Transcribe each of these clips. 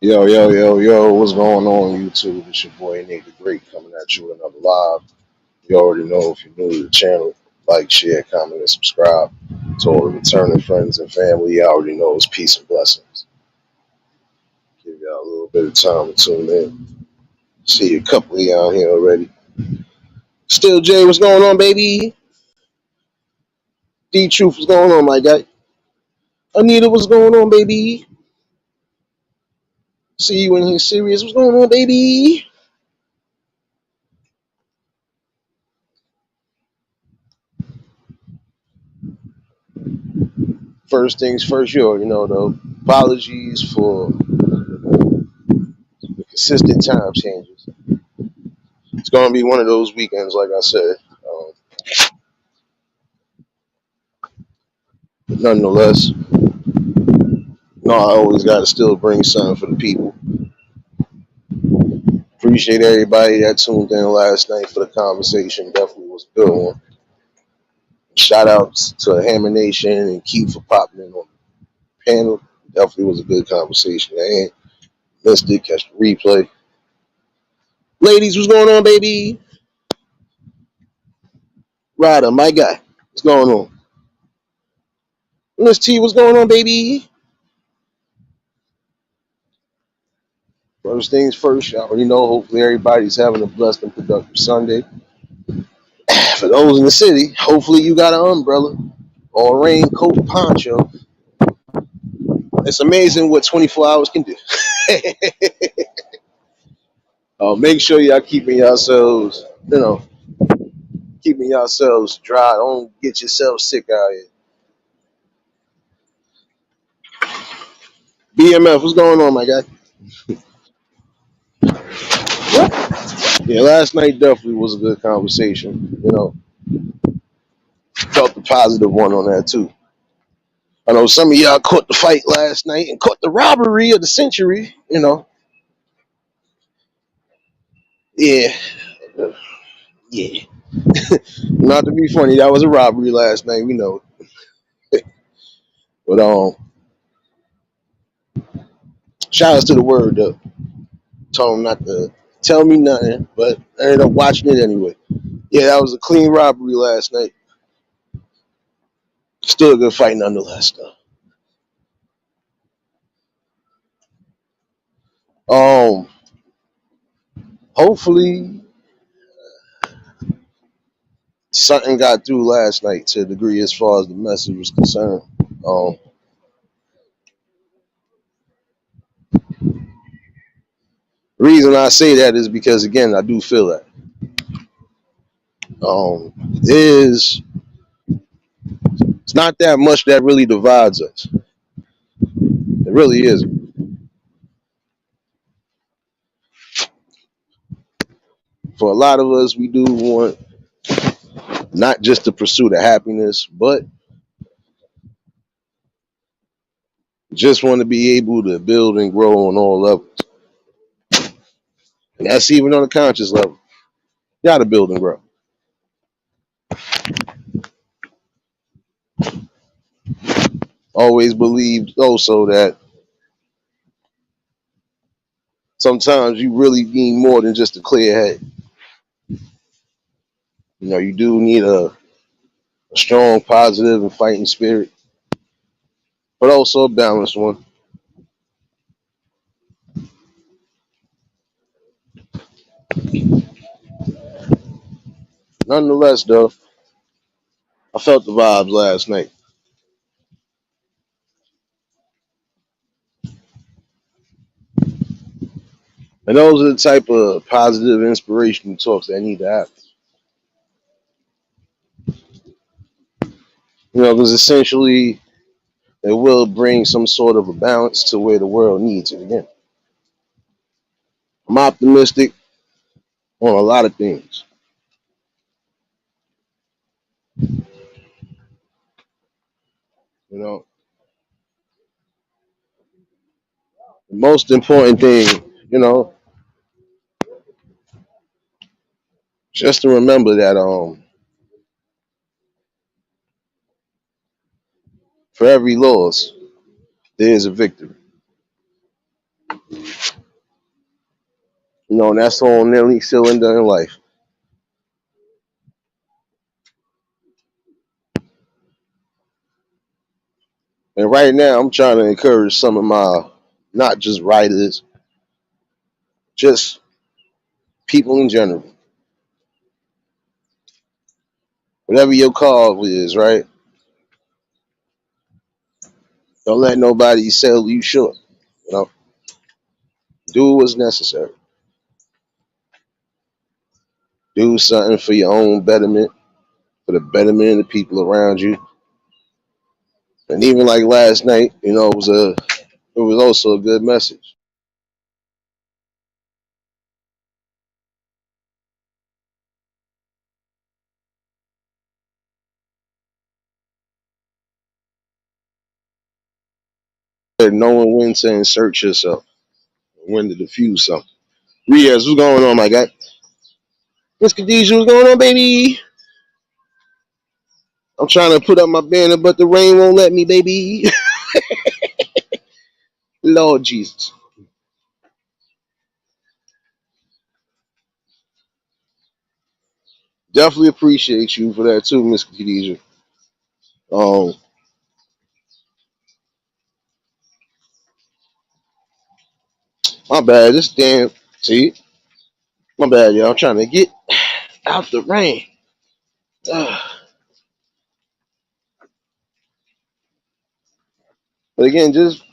Yo, yo, yo, yo, what's going on, YouTube? It's your boy Nate the Great coming at you with another live. You already know if you're new to the channel, like, share, comment, and subscribe. To all the returning friends and family, you already know it's peace and blessings. Give y'all a little bit of time to tune in. See a couple of y'all here already. Still Jay, what's going on, baby? D Truth, what's going on, my guy? Anita, what's going on, baby? See you in here serious. What's going on, baby? First things first, you already know though. Apologies for the consistent time changes. It's going to be one of those weekends, like I said. But nonetheless, no, I always got to still bring something for the people. Appreciate everybody that tuned in last night for the conversation. Definitely was a good one. Shout outs to Hammer Nation and Keith for popping in on the panel. Definitely was a good conversation. I ain't missed it. Catch the replay. Ladies, what's going on, baby? Ryder, my guy, what's going on? Miss T, what's going on, baby? First things first, y'all already know. Hopefully, everybody's having a blessed and productive Sunday. For those in the city, hopefully you got an umbrella or a raincoat, poncho. It's amazing what 24 hours can do. Make sure y'all keeping yourselves dry. Don't get yourself sick out here. BMF, what's going on, my guy? Yeah, last night definitely was a good conversation. Felt the positive one on that too. I know some of y'all caught the fight last night and caught the robbery of the century. Yeah, yeah. Not to be funny, that was a robbery last night. We know, but shout outs to the word though. Told him not to tell me nothing, but I ended up watching it anyway. Yeah, that was a clean robbery last night. Still a good fight nonetheless, though. Hopefully something got through last night to a degree as far as the message was concerned. Um, the reason I say that is because again, I do feel that. There's it's not that much that really divides us. It really isn't. For a lot of us, we do want not just the pursuit of happiness, but just want to be able to build and grow on all levels. And that's even on a conscious level. You gotta build and grow. Always believed also that sometimes you really need more than just a clear head. You do need a strong, positive, and fighting spirit, but also a balanced one. Nonetheless, though, I felt the vibes last night. And those are the type of positive, inspirational talks that I need to have. Because essentially it will bring some sort of a balance to where the world needs it again. I'm optimistic on a lot of things. You know, the most important thing, you know, just to remember that for every loss, there is a victory. And that's on nearly cylinder in life. And right now, I'm trying to encourage some of my, not just writers, just people in general. Whatever your call is, right? Don't let nobody sell you short. You know, do what's necessary. Do something for your own betterment, for the betterment of the people around you. And even like last night, it was also a good message. Knowing when to insert yourself, when to diffuse something. Riaz, what's going on, my guy? Miss Khadijah, what's going on, baby? I'm trying to put up my banner, but the rain won't let me, baby. Lord Jesus. Definitely appreciate you for that too, Miss Khadijah. Um, my bad. This damn see, my bad, y'all. I'm trying to get out the rain. Ugh. But again, just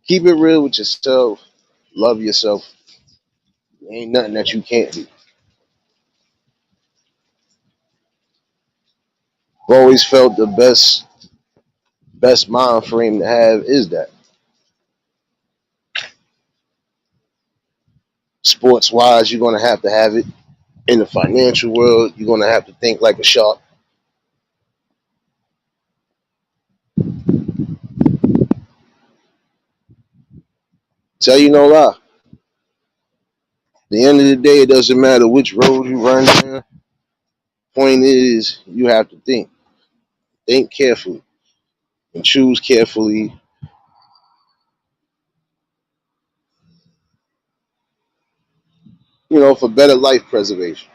keep it real with yourself. Love yourself. Ain't nothing that you can't do. I've always felt the best mind frame to have is that. Sports wise, you're gonna have to have it. In the financial world, you're gonna have to think like a shark. Tell you no lie. At the end of the day, it doesn't matter which road you run down. Point is, you have to think. Think carefully and choose carefully, for better life preservation.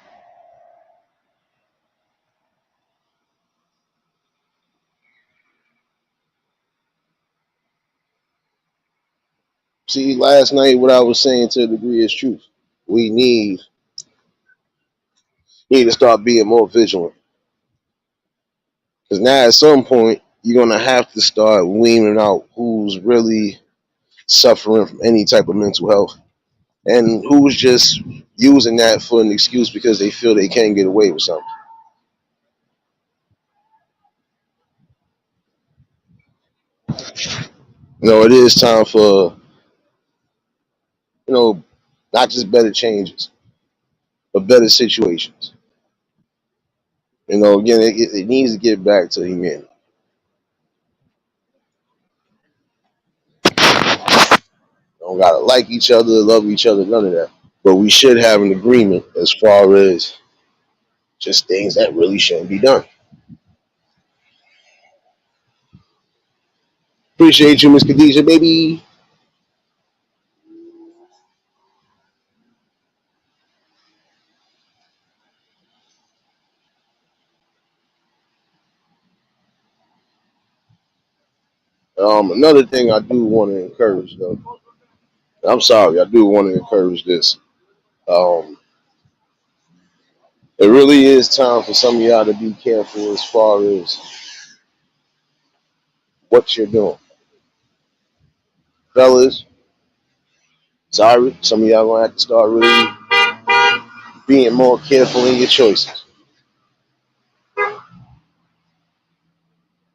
See, last night what I was saying to a degree is truth. We need to start being more vigilant. Because now at some point, you're gonna have to start weaning out who's really suffering from any type of mental health and who's just using that for an excuse because they feel they can't get away with something. It is time for, you know, not just better changes, but better situations. Again, it needs to get back to humanity. Don't gotta like each other, love each other, none of that. But we should have an agreement as far as just things that really shouldn't be done. Appreciate you, Miss Khadijah, baby. Another thing I do want to encourage, though. I'm sorry, I do want to encourage this. Um, it really is time for some of y'all to be careful as far as what you're doing. Fellas, sorry, some of y'all gonna have to start really being more careful in your choices.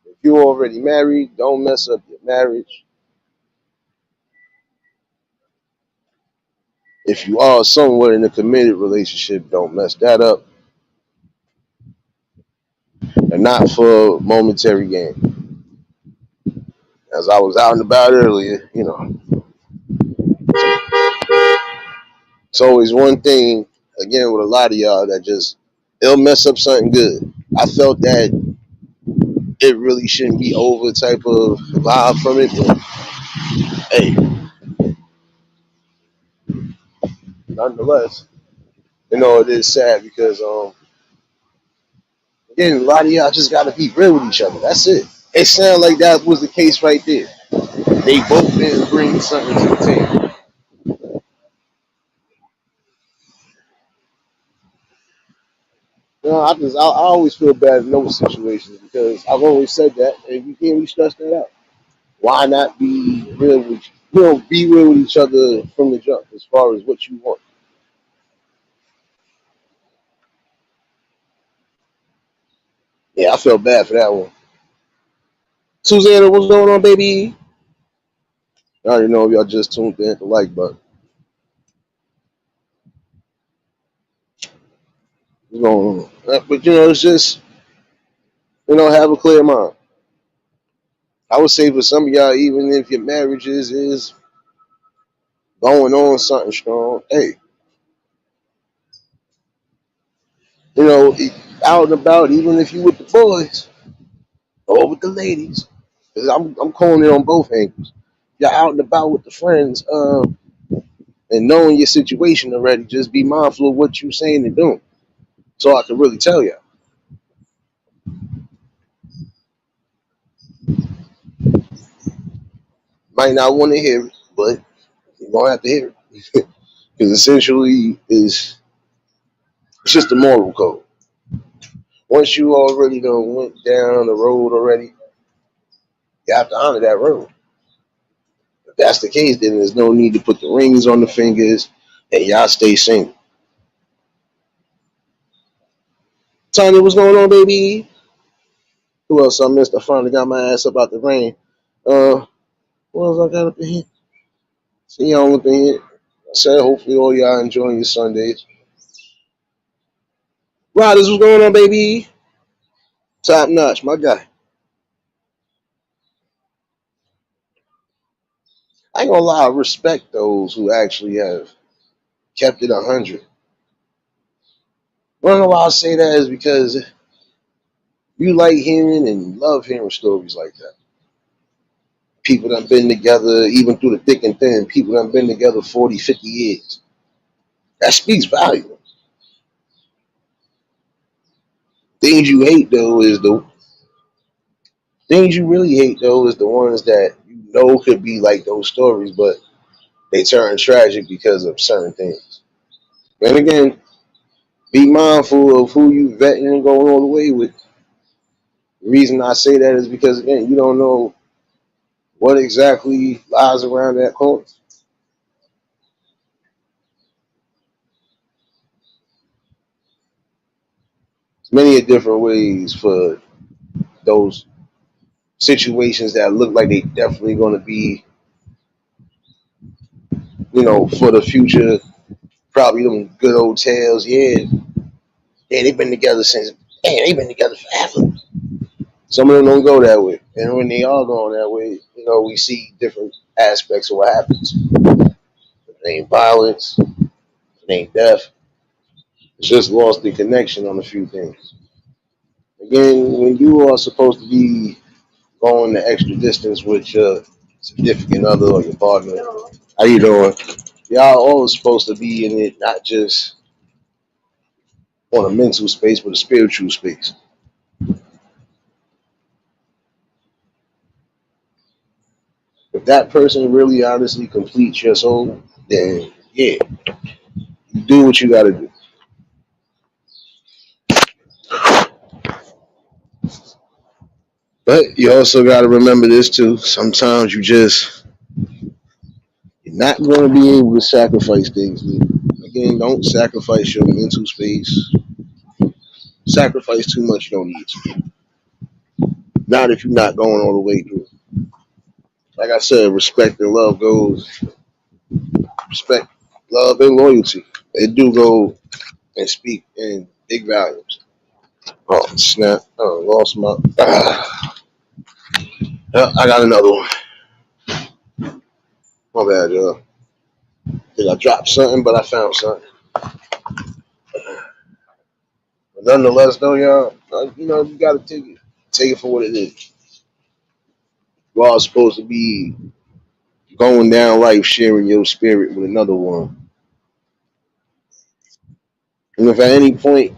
If you're already married, don't mess up your marriage. If you are somewhere in a committed relationship, don't mess that up. And not for momentary gain. As I was out and about earlier, it's always one thing, again, with a lot of y'all that just, it'll mess up something good. I felt that it really shouldn't be over type of vibe from it, but Hey, nonetheless, it is sad because again, a lot of y'all just gotta be real with each other. That's it. It sounded like that was the case right there. They both didn't bring something to the table. I always feel bad in those situations because I've always said that, and you can't really stress that out. Why not be real with be real with each other from the jump as far as what you want. Yeah, I felt bad for that one. Susanna, what's going on, baby? I already know if y'all just tuned in, hit the like button. What's going on? But it's just have a clear mind. I would say for some of y'all, even if your marriage is going on something strong, hey, you know, out and about, even if you with the boys or with the ladies, 'cause I'm calling it on both angles. You're out and about with the friends, and knowing your situation already, just be mindful of what you're saying and doing. So I can really tell you. Might not want to hear it, but you're gonna have to hear it. Because essentially it's just a moral code. Once you already done went down the road already, you have to honor that road. If that's the case, then there's no need to put the rings on the fingers and y'all stay single. Tanya, what's going on, baby? Who else I missed? I finally got my ass up out the rain. What else I got up in here? See y'all up in here. I said hopefully all y'all enjoying your Sundays. Riders, what's going on, baby? Top notch, my guy. I ain't gonna lie, I respect those who actually have kept it 100. One of why I say that is because you like hearing and love hearing stories like that. People that have been together, even through the thick and thin, people that have been together 40, 50 years. That speaks volume. Things you hate, though, is the things you really hate, though, is the ones that you know could be like those stories, but they turn tragic because of certain things. And again, be mindful of who you vetting and going all the way with. The reason I say that is because, again, you don't know what exactly lies around that corner. Many different ways for those situations that look like they definitely going to be, for the future. Probably them good old tales. Yeah, yeah, they've been together since. Man, they've been together forever. Some of them don't go that way, and when they are going that way, we see different aspects of what happens. If it ain't violence, if it ain't death. It's just lost the connection on a few things. Again, when you are supposed to be going the extra distance with your significant other or your partner, how you doing? Y'all all supposed to be in it, not just on a mental space, but a spiritual space. If that person really honestly completes your soul, then yeah, you do what you gotta do. But you also gotta remember this too. Sometimes you're not gonna be able to sacrifice things. Again, don't sacrifice your mental space. Sacrifice too much you don't need to. Not if you're not going all the way through. Like I said, respect and love goes respect, love and loyalty. They do go and speak in big volumes. Oh snap! Oh, lost my. I got another one. My bad, y'all. Think I dropped something, but I found something. But nonetheless, though, y'all, you gotta take it for what it is. You all supposed to be going down life sharing your spirit with another one. And if at any point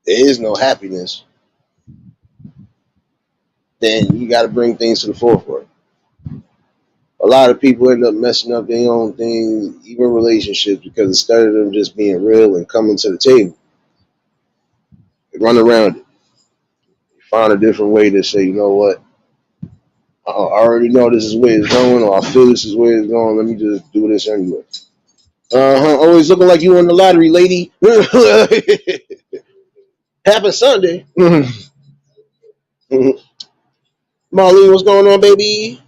there is no happiness, then you got to bring things to the forefront. A lot of people end up messing up their own things, even relationships, because instead of them just being real and coming to the table, they run around it. They find a different way to say, you know what, I already know this is where it's going, or I feel this is where it's going. Let me just do this anyway. Always looking like you won the lottery, lady. Happened Sunday. Molly, what's going on, baby?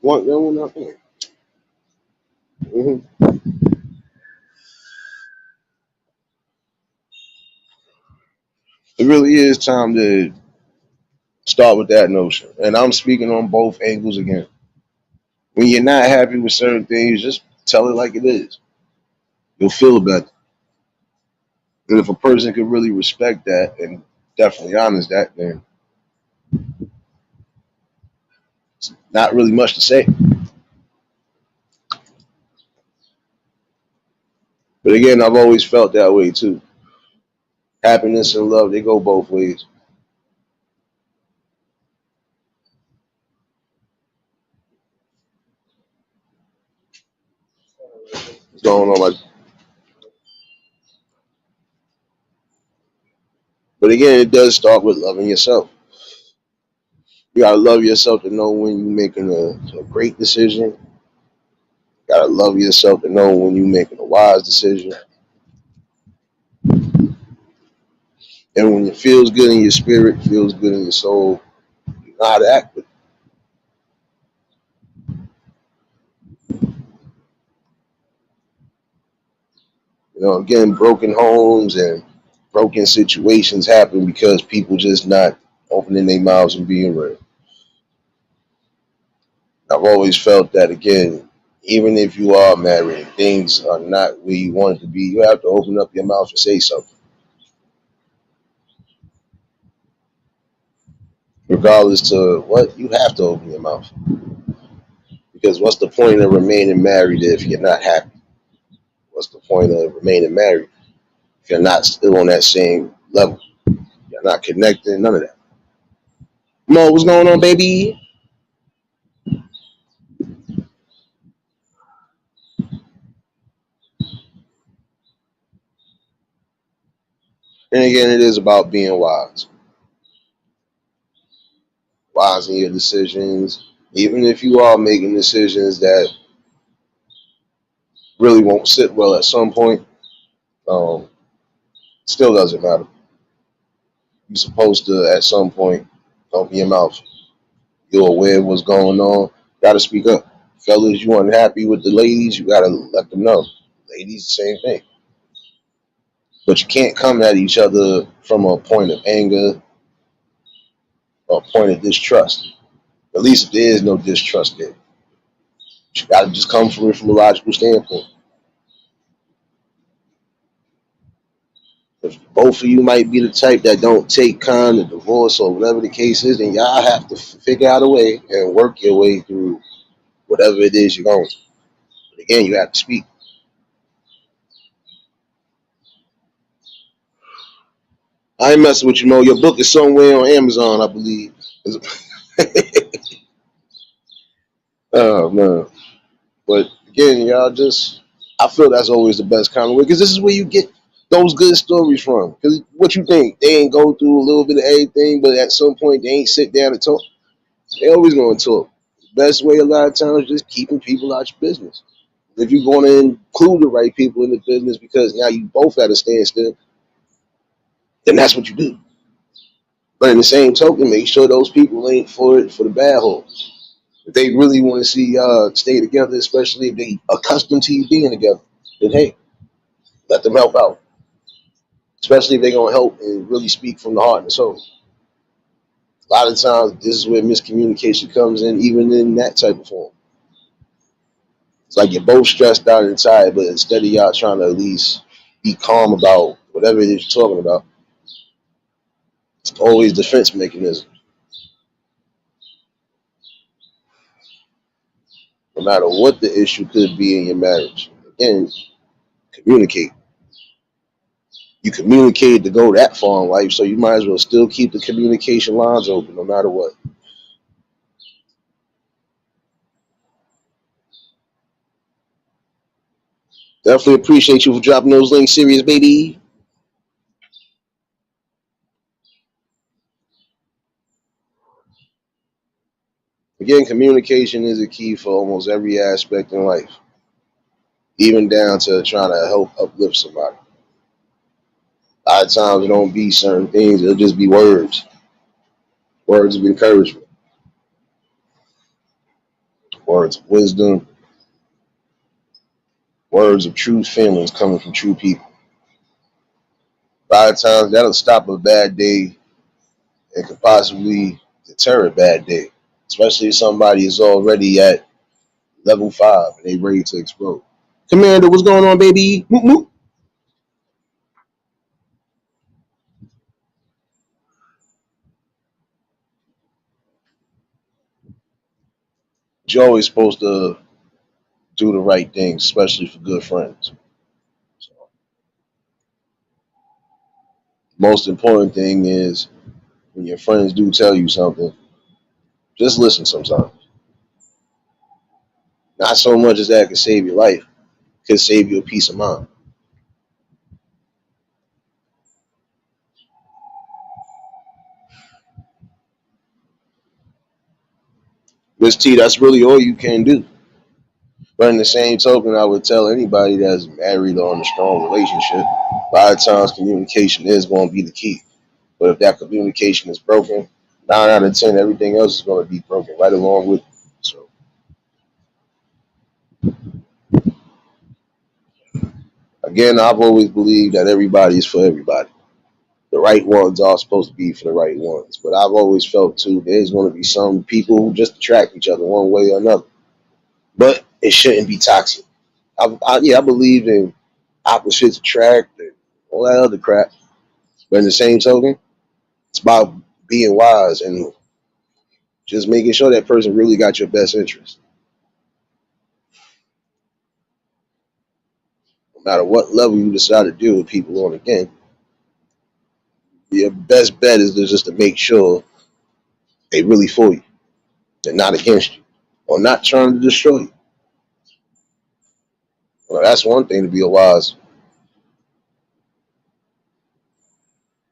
What going on here? It really is time to start with that notion. And I'm speaking on both angles again. When you're not happy with certain things, just tell it like it is. You'll feel better. And if a person could really respect that and definitely honors that, then not really much to say. But again, I've always felt that way too. Happiness and love, they go both ways. What's going on? But again, it does start with loving yourself. You gotta love yourself to know when you're making a great decision. You gotta love yourself to know when you're making a wise decision. And when it feels good in your spirit, feels good in your soul, you know how to act with it. You know, again, broken homes and broken situations happen because people just not opening their mouths and being real. I've always felt that again, even if you are married and things are not where you want it to be, you have to open up your mouth and say something. Regardless to what, you have to open your mouth. Because what's the point of remaining married if you're not happy? What's the point of remaining married if you're not still on that same level? You're not connecting, none of that. Mo, what's going on, baby? And again, it is about being wise. Wise in your decisions. Even if you are making decisions that really won't sit well at some point, um, still doesn't matter. You're supposed to, at some point, open your mouth. You're aware of what's going on. Gotta speak up. Fellas, you unhappy with the ladies, you gotta let them know. Ladies, the same thing. But you can't come at each other from a point of anger or a point of distrust. At least if there is no distrust there. You gotta just come from it from a logical standpoint. If both of you might be the type that don't take kind of divorce or whatever the case is, then y'all have to figure out a way and work your way through whatever it is you're going through. But again, you have to speak. I ain't messing with you, Mo. Your book is somewhere on Amazon, I believe. Oh man. But again, y'all just I feel that's always the best kind of way because this is where you get those good stories from. Because what you think? They ain't go through a little bit of everything, but at some point they ain't sit down and talk. They always gonna talk. The best way a lot of times is just keeping people out your business. If you're gonna include the right people in the business because now you both at a standstill, then that's what you do. But in the same token, make sure those people ain't for it for the bad holes. If they really want to see y'all stay together, especially if they accustomed to you being together, then hey, let them help out. Especially if they're gonna help and really speak from the heart and soul. A lot of times, this is where miscommunication comes in, even in that type of form. It's like you're both stressed out and tired, but instead of y'all trying to at least be calm about whatever it is you're talking about, It's always defense mechanism. No matter what the issue could be in your marriage. Again, communicate. You communicated to go that far in life, so you might as well still keep the communication lines open no matter what. Definitely appreciate you for dropping those links, serious baby. Again, communication is a key for almost every aspect in life, even down to trying to help uplift somebody. A lot of times it don't be certain things, it'll just be words, words of encouragement, words of wisdom, words of true feelings coming from true people. A lot of times that'll stop a bad day and could possibly deter a bad day, especially if somebody is already at level 5 and they ready to explode. Commander, what's going on, baby? Whoop, whoop. You're always supposed to do the right things, especially for good friends. So, most important thing is when your friends do tell you something, just listen sometimes. Not so much as that could save your life, could save you a peace of mind. Miss T, that's really all you can do. But in the same token, I would tell anybody that's married or in a strong relationship, a lot of times communication is going to be the key. But if that communication is broken, 9 out of 10, everything else is going to be broken right along with it. So again, I've always believed that everybody is for everybody. The right ones are supposed to be for the right ones. But I've always felt too there's going to be some people who just attract each other one way or another. But it shouldn't be toxic. I believe in opposites attract and all that other crap. But in the same token, it's about being wise and just making sure that person really got your best interest. No matter what level you decide to deal with people on, again, your best bet is just to make sure they really for you. They're not against you or not trying to destroy you. Well, that's one thing to be a wise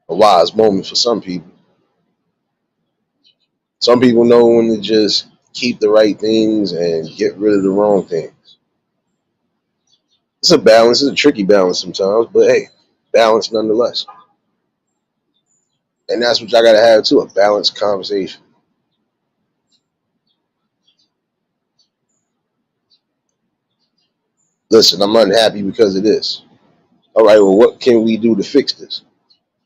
moment for some people. Some people know when to just keep the right things and get rid of the wrong things. It's a balance. It's a tricky balance sometimes, but hey, balance nonetheless. And that's what y'all gotta have too, a balanced conversation. Listen, I'm unhappy because of this. All right, well, what can we do to fix this?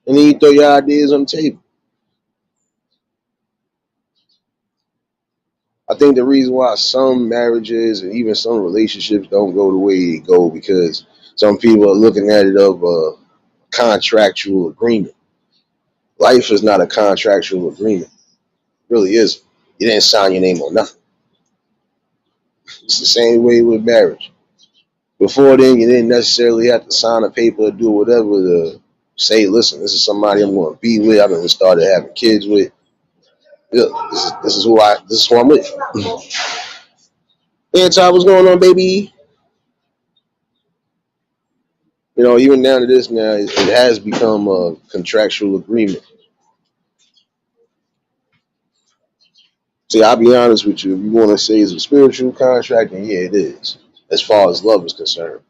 And then you throw your ideas on the table. I think the reason why some marriages and even some relationships don't go the way they go because some people are looking at it of a contractual agreement. Life is not a contractual agreement. It really isn't. You didn't sign your name on nothing. It's the same way with marriage. Before then, you didn't necessarily have to sign a paper or do whatever to say, listen, this is somebody I'm going to be with. I've been started having kids with. Look, this is who I'm with. Hey, Todd, what's going on, baby? Even down to this now, it has become a contractual agreement. See, I'll be honest with you. If you want to say it's a spiritual contract, then yeah, it is, as far as love is concerned.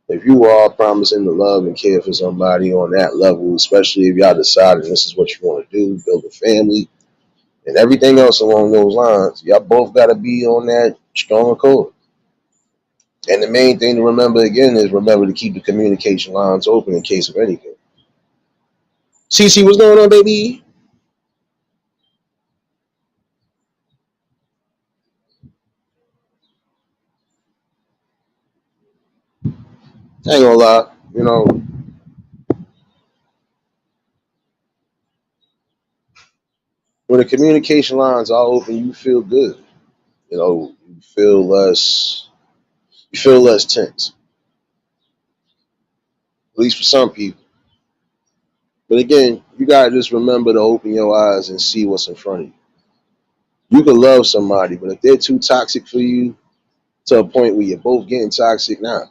If you are promising to love and care for somebody on that level, especially if y'all decided this is what you want to do, build a family, and everything else along those lines, y'all both got to be on that strong accord. And the main thing to remember again is remember to keep the communication lines open in case of anything. CC, what's going on, baby? I ain't gonna lie. When the communication lines are open, you feel good. You feel less tense. At least for some people. But again, you gotta just remember to open your eyes and see what's in front of you. You can love somebody, but if they're too toxic for you to a point where you're both getting toxic, nah.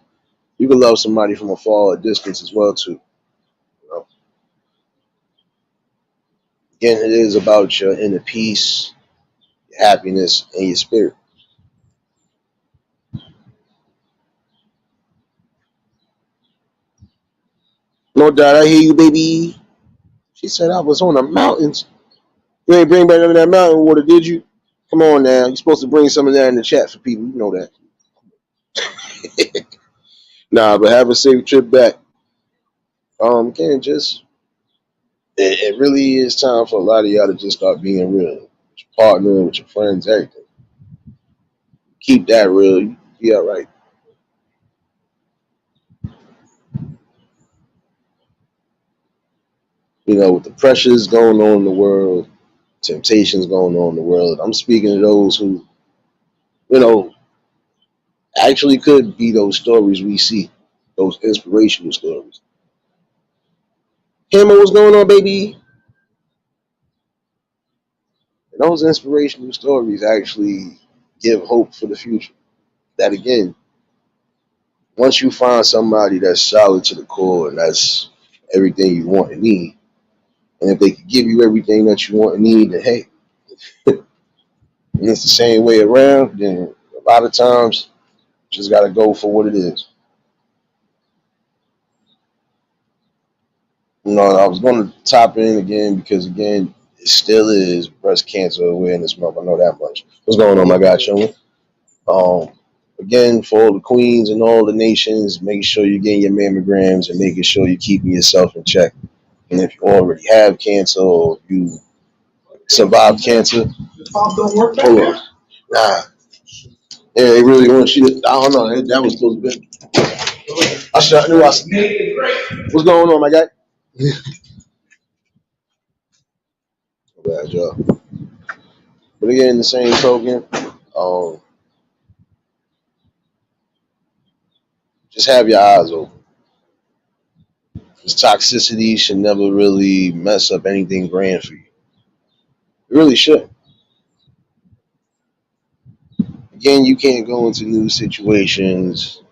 You can love somebody from afar or distance as well too. You know? Again, it is about your inner peace, your happiness, and your spirit. No doubt, I hear you, baby. She said I was on the mountains. You ain't bring back none of that mountain water, did you? Come on now. You're supposed to bring some of that in the chat for people. You know that. Nah, but have a safe trip back. Again, just it really is time for a lot of y'all to just start being real. With your partner, with your friends, everything. Keep that real. You be all right. With the pressures going on in the world, temptations going on in the world, I'm speaking to those who, you know, actually could be those stories we see, those inspirational stories. Hey, man, what's going on, baby? And those inspirational stories actually give hope for the future. That again, once you find somebody that's solid to the core and that's everything you want and need, and if they can give you everything that you want and need, then hey, and it's the same way around, then a lot of times you just gotta go for what it is. I was gonna top in again because again, it still is breast cancer awareness month. I know that much. What's going on, my guy? Show me. Um, Again, for all the queens and all the nations, make sure you're getting your mammograms and making sure you're keeping yourself in check. And if you already have cancer or you survived cancer, hold on. Nah, yeah, they really want you to. I don't know. That was supposed to be. I shot knew I. What's going on, my guy? Bad job. But again, the same token, um, just have your eyes open. This toxicity should never really mess up anything grand for you. It really should. Again, you can't go into new situations,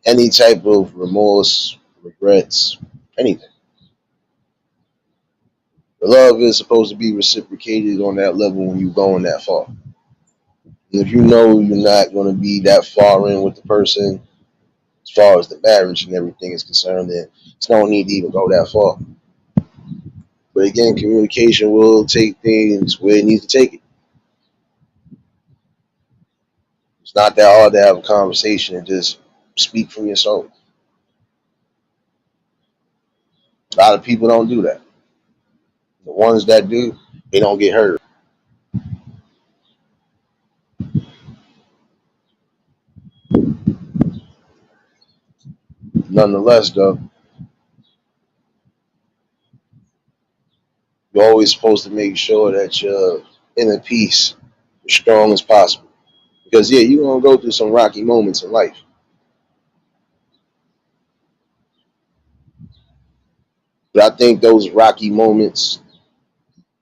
any type of remorse, regrets, anything. The love is supposed to be reciprocated on that level when you're going that far. And if you know you're not going to be that far in with the person, as far as the marriage and everything is concerned, then it's no need to even go that far. But again, communication will take things where it needs to take it. It's not that hard to have a conversation and just speak from your soul. A lot of people don't do that. The ones that do, they don't get hurt. Nonetheless, though, you're always supposed to make sure that you're inner peace as strong as possible. Because yeah, you're gonna go through some rocky moments in life. But I think those rocky moments,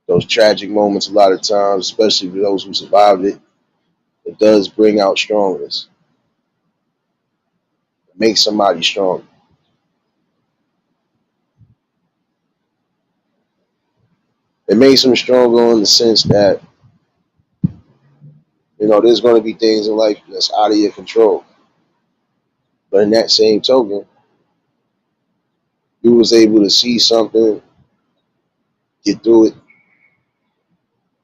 those tragic moments, a lot of times, especially for those who survived it, it does bring out strongness. It makes somebody strong. It makes them stronger in the sense that there's going to be things in life that's out of your control. But in that same token, you was able to see something, get through it,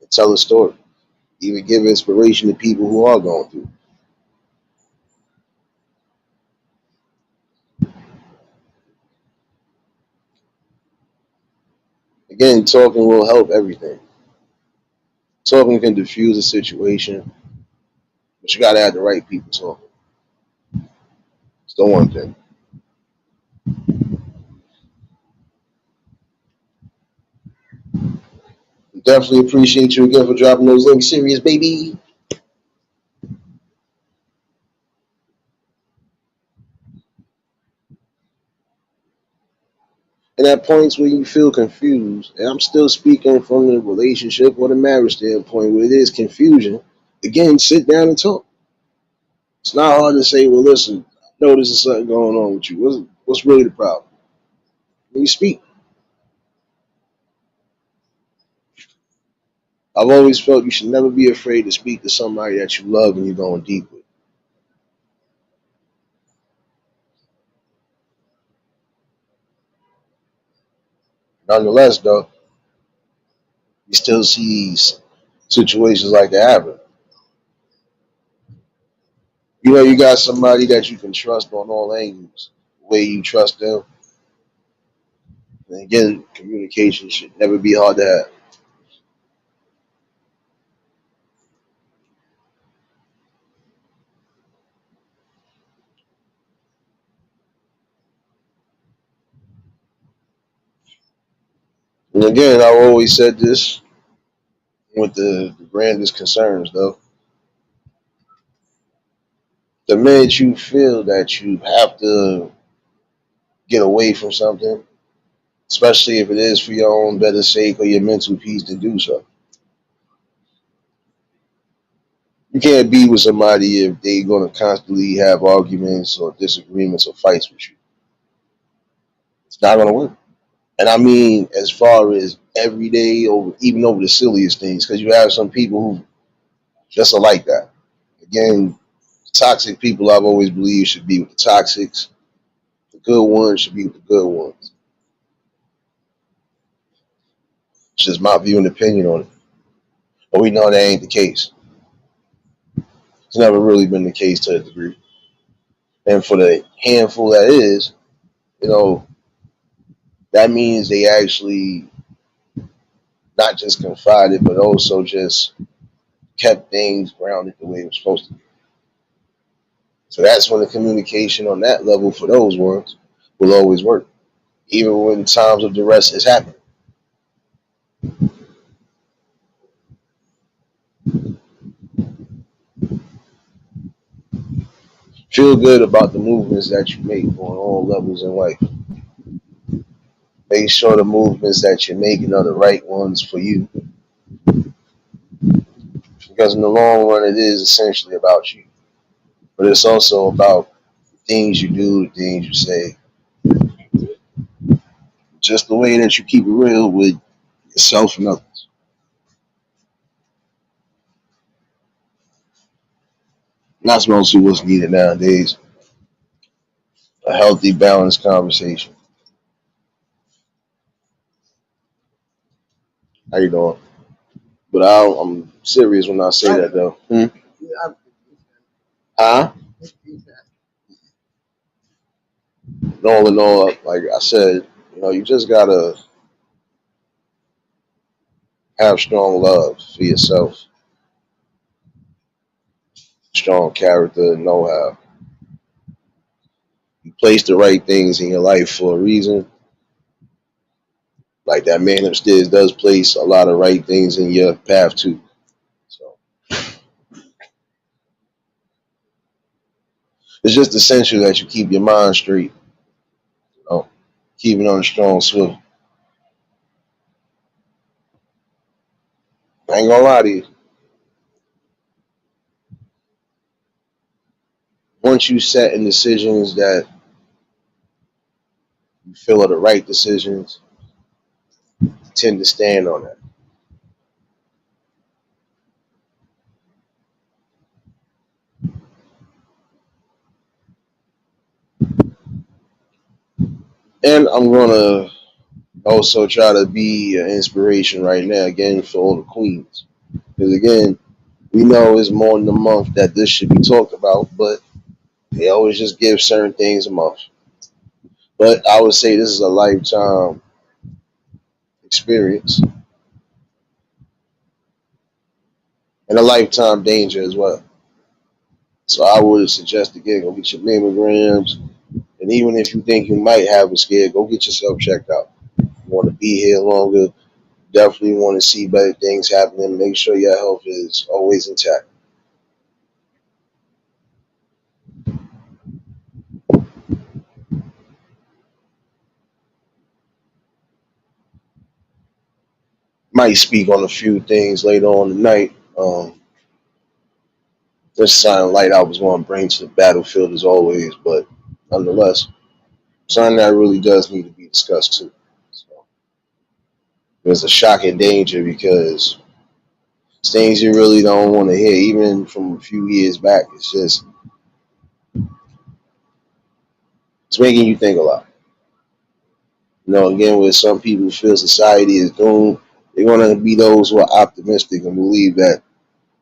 and tell a story. Even give inspiration to people who are going through. Again, talking will help everything. Talking can diffuse a situation, but you got to have the right people talking. It's the one thing. Definitely appreciate you again for dropping those links. Serious, baby. And at points where you feel confused, and I'm still speaking from the relationship or the marriage standpoint where it is confusion, again, sit down and talk. It's not hard to say, well, listen, I know there's something going on with you. What's really the problem? When you speak. I've always felt you should never be afraid to speak to somebody that you love and you're going deep with. Nonetheless, though, you still see situations like that happen. You know, you got somebody that you can trust on all angles. The way you trust them. And again, communication should never be hard to have. And again, I've always said this with the grandest concerns, though. The minute you feel that you have to get away from something, especially if it is for your own better sake or your mental peace, to do so. You can't be with somebody if they're going to constantly have arguments or disagreements or fights with you. It's not going to work. And I mean, as far as every day, over even over the silliest things, because you have some people who just are like that. Again, toxic people I've always believed should be with the toxics. The good ones should be with the good ones. It's just my view and opinion on it. But we know that ain't the case. It's never really been the case to a degree. And for the handful that is, you know, that means they actually not just confided, but also just kept things grounded the way it was supposed to be. So that's when the communication on that level for those ones will always work, even when times of duress is happening. Feel good about the movements that you make on all levels in life. Make sure the movements that you're making are the right ones for you. Because in the long run, it is essentially about you. But it's also about the things you do, the things you say, just the way that you keep it real with yourself and others. And that's mostly what's needed nowadays. A healthy, balanced conversation. How you doing? But I'm serious when I say that, though. Huh? All in all, like I said, you just gotta have strong love for yourself, strong character, and know-how. You place the right things in your life for a reason. Like that man upstairs does place a lot of right things in your path too. So it's just essential that you keep your mind straight, keep it on a strong swivel. I ain't gonna lie to you. Once you set in decisions that you feel are the right decisions, you tend to stand on that. And I'm gonna also try to be an inspiration right now again for all the queens. Because again, we know it's more than a month that this should be talked about, but they always just give certain things a month. But I would say this is a lifetime experience and a lifetime danger as well. So I would suggest again, go get your mammograms, and even if you think you might have a scare, go get yourself checked out. You want to be here longer, Definitely want to see better things happening. Make sure your health is always intact. Might speak on a few things later on tonight. This sign light I was going to bring to the battlefield as always, but nonetheless, something that really does need to be discussed too. So, there's a shocking danger because it's things you really don't want to hear, even from a few years back. It's making you think a lot. Again, where some people feel society is doomed, they're going to be those who are optimistic and believe that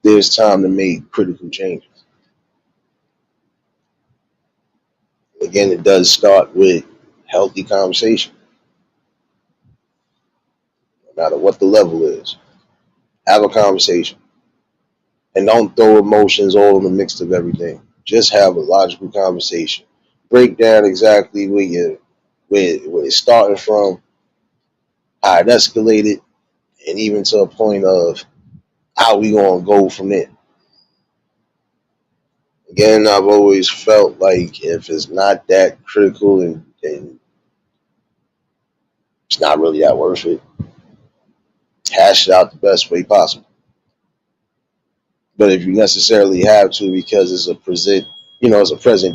there's time to make critical changes. Again, it does start with healthy conversation, no matter what the level is. Have a conversation and don't throw emotions all in the mix of everything. Just have a logical conversation. Break down exactly where it's starting from, how it escalated, and even to a point of how we gonna go from there. Again, I've always felt like if it's not that critical and it's not really that worth it, hash it out the best way possible. But if you necessarily have to because it's a present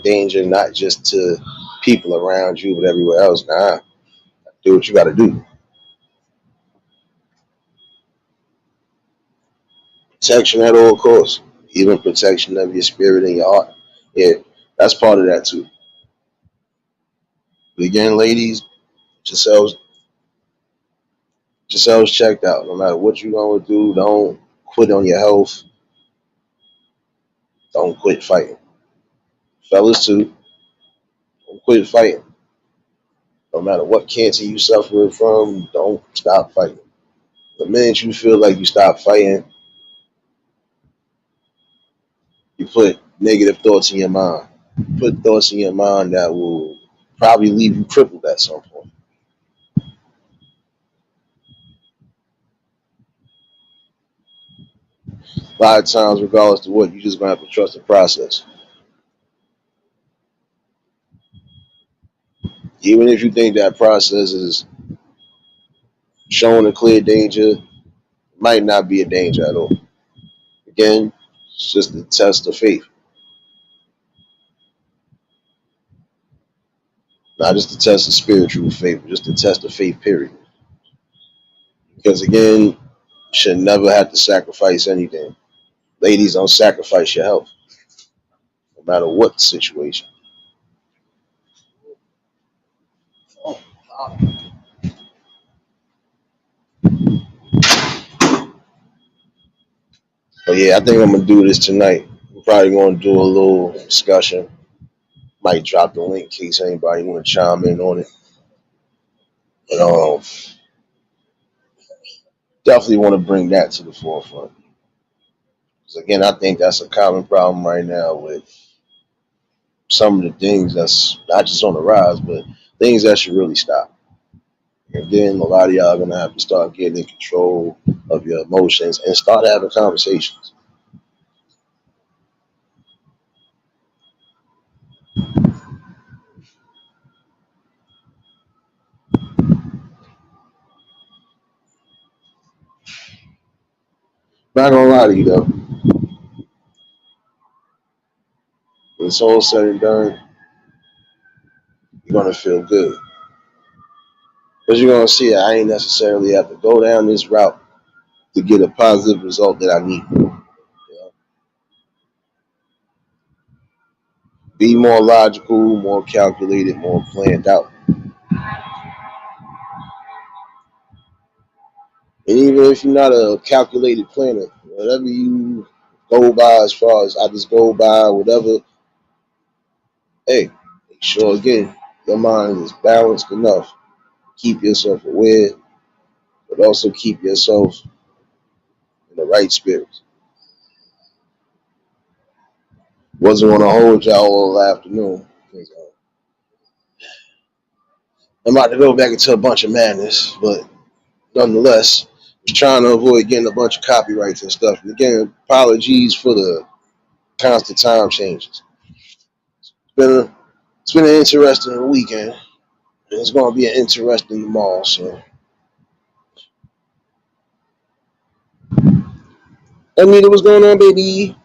danger, not just to people around you, but everywhere else, nah, do what you got to do. Protection at all costs, even protection of your spirit and your heart. Yeah, that's part of that too. But again, ladies, get yourselves checked out. No matter what you're going to do, don't quit on your health. Don't quit fighting. Fellas too, don't quit fighting. No matter what cancer you suffer from, don't stop fighting. The minute you feel like you stop fighting, you put negative thoughts in your mind. Put thoughts in your mind that will probably leave you crippled at some point. A lot of times, regardless to what, you just gonna have to trust the process. Even if you think that process is showing a clear danger, it might not be a danger at all. Again, it's just a test of faith. Not just a test of spiritual faith, but just a test of faith, period. Because again, you should never have to sacrifice anything. Ladies, don't sacrifice your health, no matter what the situation. But yeah, I think I'm gonna do this tonight. We're probably gonna do a little discussion. Might drop the link in case anybody want to chime in on it. But definitely want to bring that to the forefront. Because again, I think that's a common problem right now with some of the things that's not just on the rise, but things that should really stop. And then a lot of y'all are gonna have to start getting in control of your emotions and start having conversations. Not gonna lie to you though, when it's all said and done, you're gonna feel good. Because you're gonna see that I ain't necessarily have to go down this route to get a positive result that I need. Be more logical, more calculated, more planned out. And even if you're not a calculated planner, whatever you go by as far as I just go by, whatever, hey, make sure again, your mind is balanced enough. Keep yourself aware, but also keep yourself in the right spirits. Wasn't want to hold y'all all afternoon. I'm about to go back into a bunch of madness, but nonetheless, Just trying to avoid getting a bunch of copyrights and stuff. And again, apologies for the constant time changes. It's been an interesting weekend. And it's going to be an interesting tomorrow. So, Anita, what's going on, baby?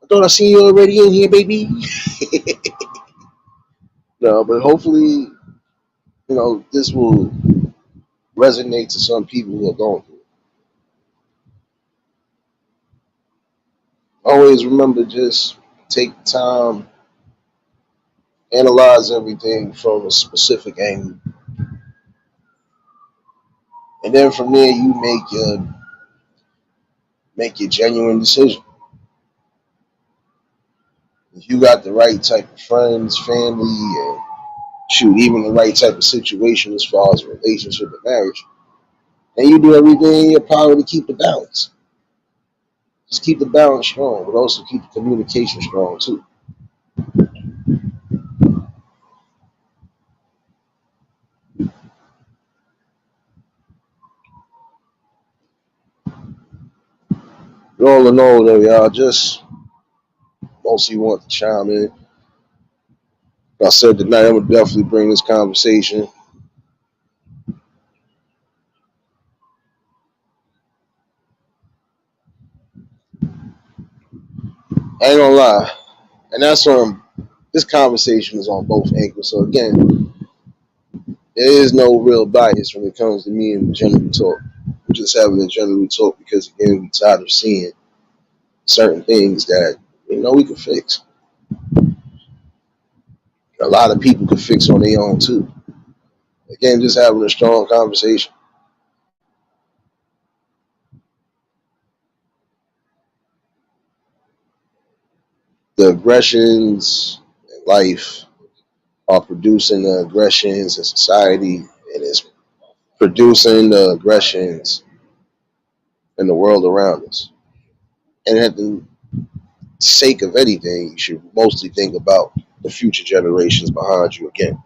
I thought I seen you already in here, baby. No, but hopefully, this will resonate to some people who are going through it. Always remember, just take the time, analyze everything from a specific angle, and then from there you make your genuine decision. If you got the right type of friends, family, and shoot, even the right type of situation as far as a relationship and marriage, and you do everything in your power to keep the balance. Just keep the balance strong, but also keep the communication strong too. But all in all, though, y'all, just mostly want to chime in. I said tonight I'm gonna definitely bring this conversation. I ain't gonna lie, and that's on this conversation is on both angles. So again, there is no real bias when it comes to me and general talk. We're just having a general talk because again, we tired of seeing certain things that we can fix. A lot of people can fix on their own too. Again, just having a strong conversation. The aggressions in life are producing the aggressions in society, and it's producing the aggressions in the world around us. And at the sake of anything, you should mostly think about the future generations behind you again.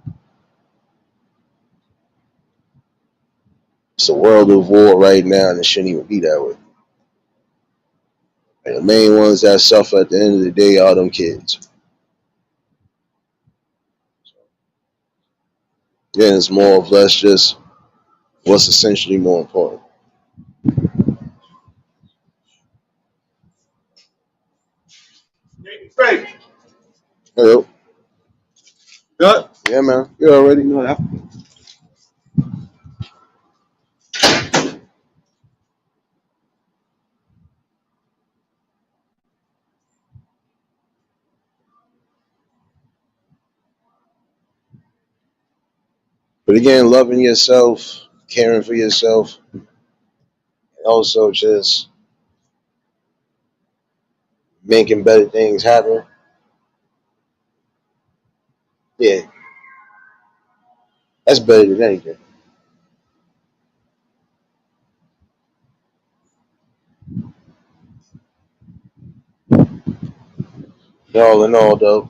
It's a world of war right now, and it shouldn't even be that way. And the main ones that suffer at the end of the day are them kids. Again, it's more or less just what's essentially more important. Great. Hello. Good. Yeah, man. You already know that. But again, loving yourself, caring for yourself, and also just making better things happen. Yeah, that's better than anything. All in all, though,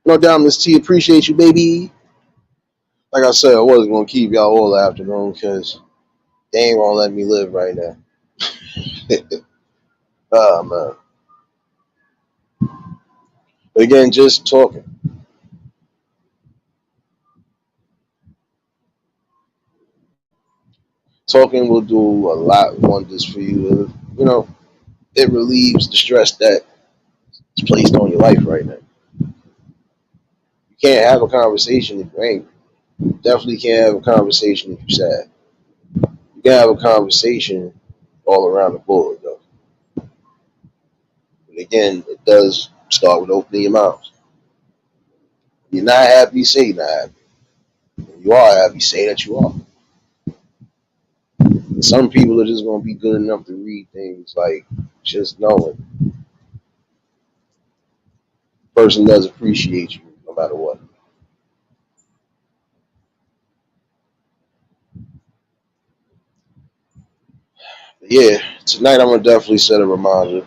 no doubt, Miss T, appreciate you, baby. Like I said, I wasn't gonna keep y'all all afternoon because they ain't gonna let me live right now. Oh man. But again, just talking will do a lot wonders for you. It relieves the stress that is placed on your life right now. You can't have a conversation if you're angry. You definitely can't have a conversation if you're sad. You can have a conversation all around the board, though. But again, it does start with opening your mouth. You're not happy, say you're not happy. When you are happy, say that you are. Some people are just gonna be good enough to read things like just knowing the person does appreciate you no matter what. But yeah, tonight I'm gonna definitely set a reminder.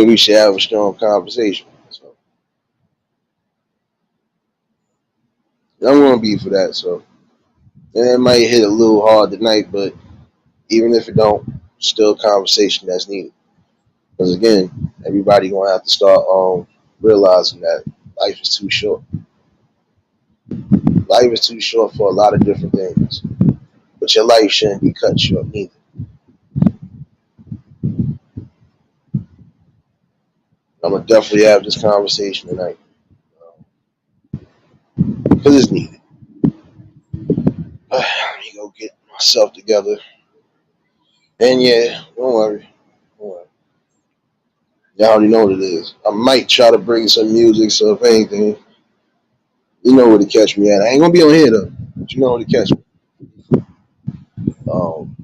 think we should have a strong conversation. So I'm gonna be for that. So and it might hit a little hard tonight, but even if it don't, still a conversation that's needed. Because again, everybody gonna have to start realizing that life is too short. Life is too short for a lot of different things, but your life shouldn't be cut short neither. I'm gonna definitely have this conversation tonight because it's needed. Let me go get myself together. And yeah, don't worry. Don't worry. Y'all already know what it is. I might try to bring some music, so if anything, you know where to catch me at. I ain't gonna be on here though, but you know where to catch me. Um,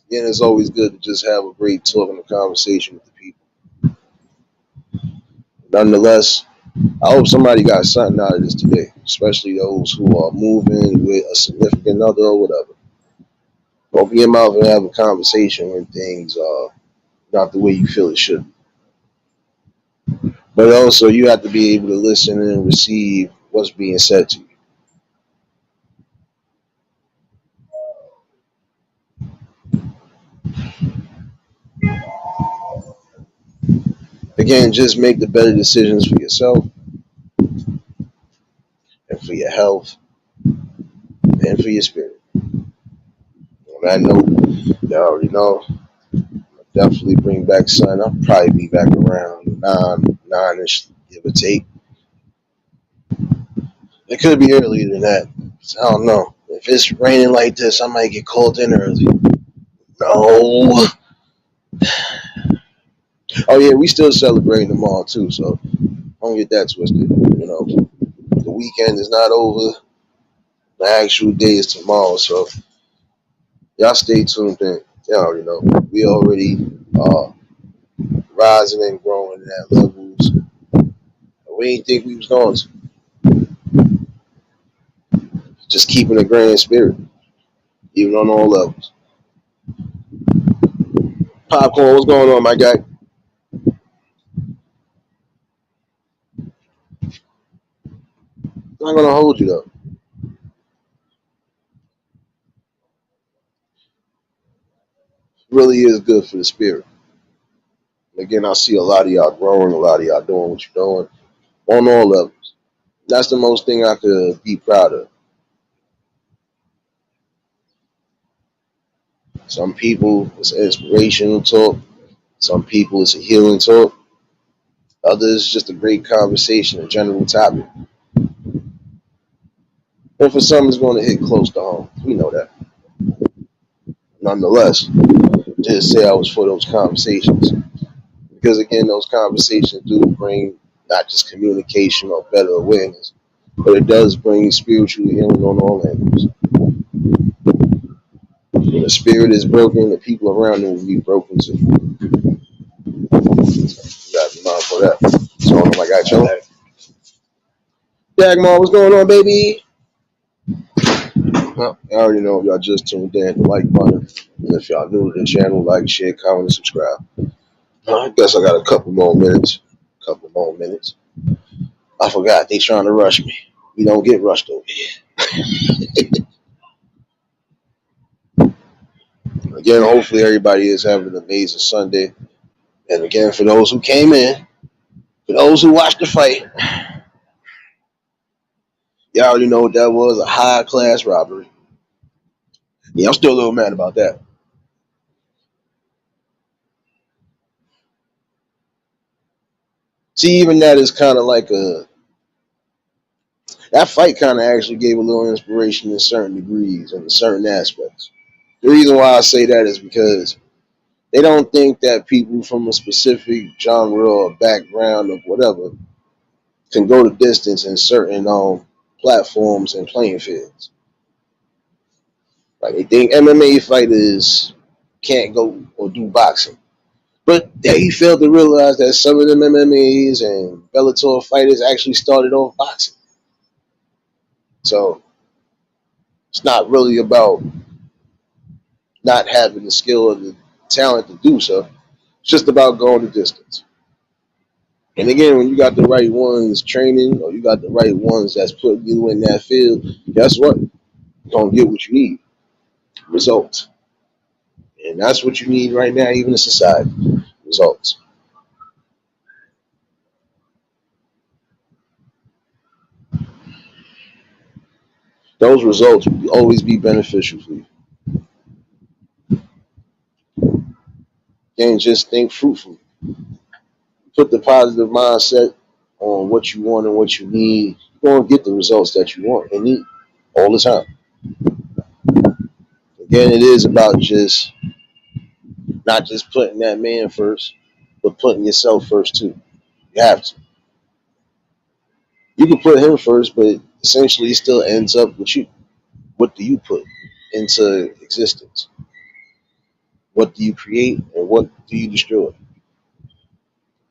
Again, it's always good to just have a great talk and a conversation with the people. Nonetheless, I hope somebody got something out of this today, especially those who are moving with a significant other or whatever. Open your mouth and have a conversation when things are not the way you feel it should be. But also, you have to be able to listen and receive what's being said to you. Again, just make the better decisions for yourself and for your health and for your spirit. On that note, you already know. I'll definitely bring back sun. I'll probably be back around 9 ish, give or take. It could be earlier than that. I don't know. If it's raining like this, I might get called in early. No. Oh yeah, we still celebrating tomorrow too, so don't get that twisted. You know, the weekend is not over. The actual day is tomorrow, so y'all stay tuned in. Y'all already know. We already rising and growing at levels we didn't think we was going to. Just keeping a grand spirit, even on all levels. Popcorn, what's going on, my guy? I'm not gonna hold you though. It really is good for the spirit. Again, I see a lot of y'all growing, a lot of y'all doing what you're doing on all levels. That's the most thing I could be proud of. Some people it's an inspirational talk. Some people it's a healing talk. Others just a great conversation, a general topic. And for some, it's going to hit close to home. We know that. Nonetheless, just say I was for those conversations because again, those conversations do bring not just communication or better awareness, but it does bring spiritual healing on all angles. When the spirit is broken, the people around them will be broken too. You got to be mindful of that. So I got you. Dagmar, what's going on, baby? Well, I already know if y'all just tuned in, the like button. And if y'all new to the channel, like, share, comment, and subscribe. I guess I got a couple more minutes. Couple more minutes. I forgot they trying to rush me. We don't get rushed over here. Again, hopefully everybody is having an amazing Sunday. And again, for those who came in, for those who watched the fight, y'all already know what that was, a high class robbery. Yeah, I'm still a little mad about that. See, even that is kind of like that fight kind of actually gave a little inspiration in certain degrees and in certain aspects. The reason why I say that is because they don't think that people from a specific genre or background or whatever can go the distance in certain platforms and playing fields. Like they think MMA fighters can't go or do boxing. But they failed to realize that some of them MMAs and Bellator fighters actually started off boxing. So it's not really about not having the skill or the talent to do so. It's just about going the distance. And again, when you got the right ones training, or you got the right ones that's putting you in that field, guess what? You're gonna get what you need. Results. And that's what you need right now, even in society. Results. Those results will always be beneficial for you. Again, just think fruitfully. Put the positive mindset on what you want and what you need. You're gonna get the results that you want and need all the time. Again, it is about just not just putting that man first, but putting yourself first too. You have to. You can put him first, but essentially it still ends up with you. What do you put into existence? What do you create and what do you destroy?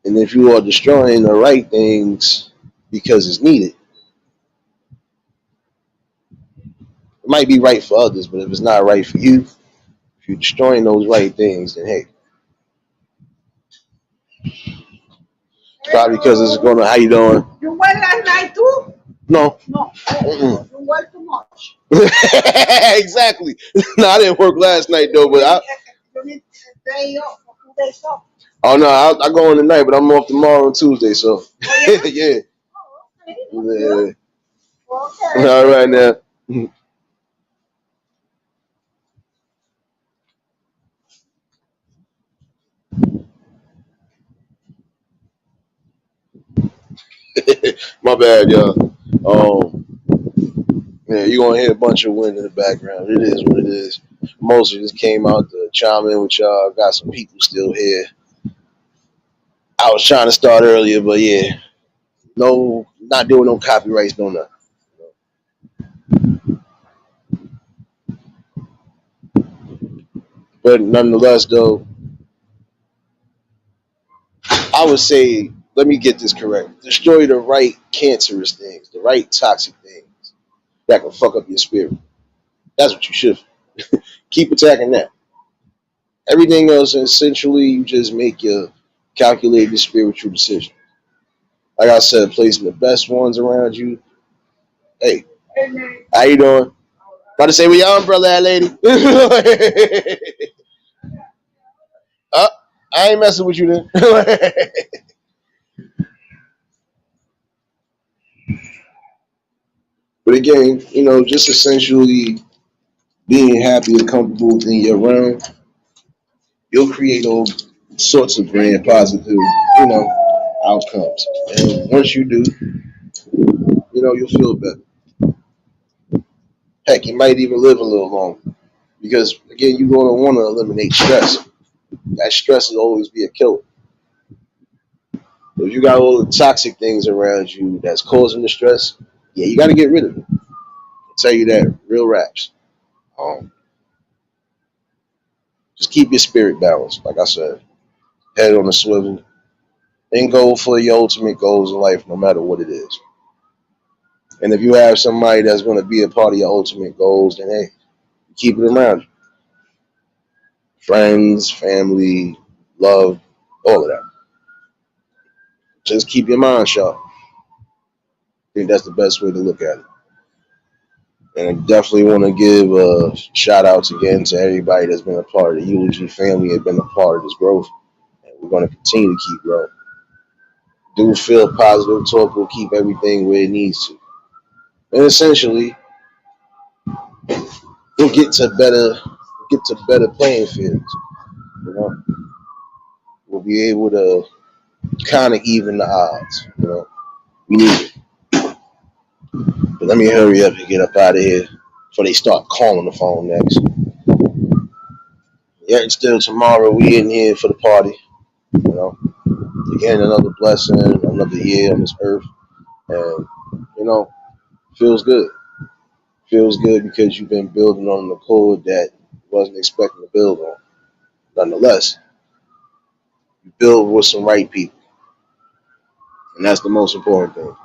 And if you are destroying the right things because it's needed, it might be right for others, but if it's not right for you, if you're destroying those right things, then hey, it's probably because it's going to, how you doing? You went last night too? No. No. Mm-mm. You work too much. Exactly. No, I didn't work last night though, but You need a day off, 2 days off. oh no, I go in tonight, but I'm off tomorrow and Tuesday, so Oh, yeah? yeah. Oh, okay. Yeah. Okay. All right now. My bad, y'all. Yeah, you're gonna hear a bunch of wind in the background. It is what it is. Mostly just came out to chime in with y'all. Got some people still here. I was trying to start earlier, but yeah, no, not doing no copyrights, no nothing. But nonetheless, though, I would say, let me get this correct. Destroy the right cancerous things, the right toxic things that can fuck up your spirit. That's what you should. Keep attacking that. Everything else, essentially, you just make your calculated spiritual decision. Like I said, placing the best ones around you. Hey, how you doing? About to say, where your umbrella at, lady? uh, I ain't messing with you then. But again, just essentially being happy and comfortable within your realm, you'll create all sorts of grand positive, outcomes. And once you do, you'll feel better. Heck, you might even live a little longer. Because again, you're going to want to eliminate stress. That stress will always be a killer. If you got all the toxic things around you that's causing the stress, yeah, you got to get rid of it. I'll tell you that, real raps. Um, just keep your spirit balanced, like I said. Head on a swivel and go for your ultimate goals in life, no matter what it is. And if you have somebody that's going to be a part of your ultimate goals, then hey, keep it around you. Friends, family, love, all of that. Just keep your mind sharp. I think that's the best way to look at it. And I definitely want to give shout outs again to everybody that's been a part of the Eulogy family and been a part of this growth. And we're going to continue to keep growing. Do feel positive talk will keep everything where it needs to. And essentially, we'll get to better playing fields. You know, we'll be able to kind of even the odds. We need it. But let me hurry up and get up out of here before they start calling the phone next. Yeah, it's still tomorrow. We in here for the party. You know, again, another blessing, another year on this earth, and feels good. Feels good because you've been building on the code that you wasn't expecting to build on. Nonetheless, you build with some right people, and that's the most important thing.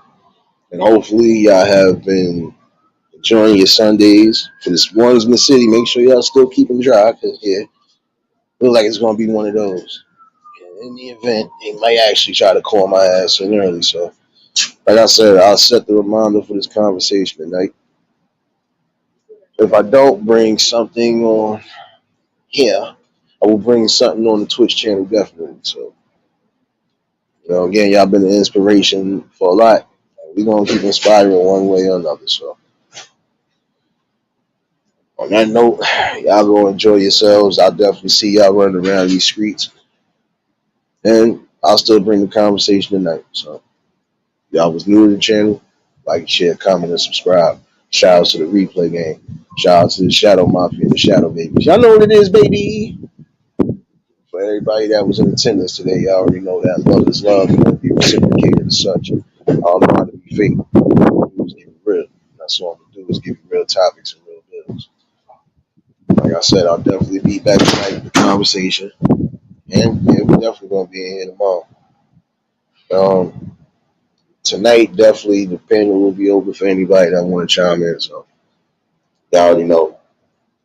And hopefully, y'all have been enjoying your Sundays. For the ones in the city, make sure y'all still keep them dry, because yeah, look like it's gonna be one of those. in the event, he might actually try to call my ass in early. So, like I said, I'll set the reminder for this conversation tonight. If I don't bring something on here, I will bring something on the Twitch channel definitely. So, again, y'all been an inspiration for a lot. We're gonna keep inspiring one way or another. So, on that note, y'all go enjoy yourselves. I'll definitely see y'all running around these streets, and I'll still bring the conversation tonight. So, y'all was new to the channel, like, share, comment, and subscribe. Shout out to the replay game. Shout out to the Shadow Mafia and the Shadow Babies. Y'all know what it is, baby. For everybody that was in attendance today, y'all already know that love is love and it'll be reciprocated as such. I don't know how to be fake. All I'm gonna do is give it real. That's all I'm gonna do is give you real topics and real bills. Like I said, I'll definitely be back tonight with the conversation. And yeah, we're definitely gonna be in here tomorrow. Tonight, definitely the panel will be open for anybody that want to chime in. So y'all already know.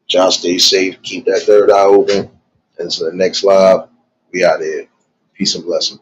Y'all stay safe. Keep that third eye open. And to the next live, we out here. Peace and blessing.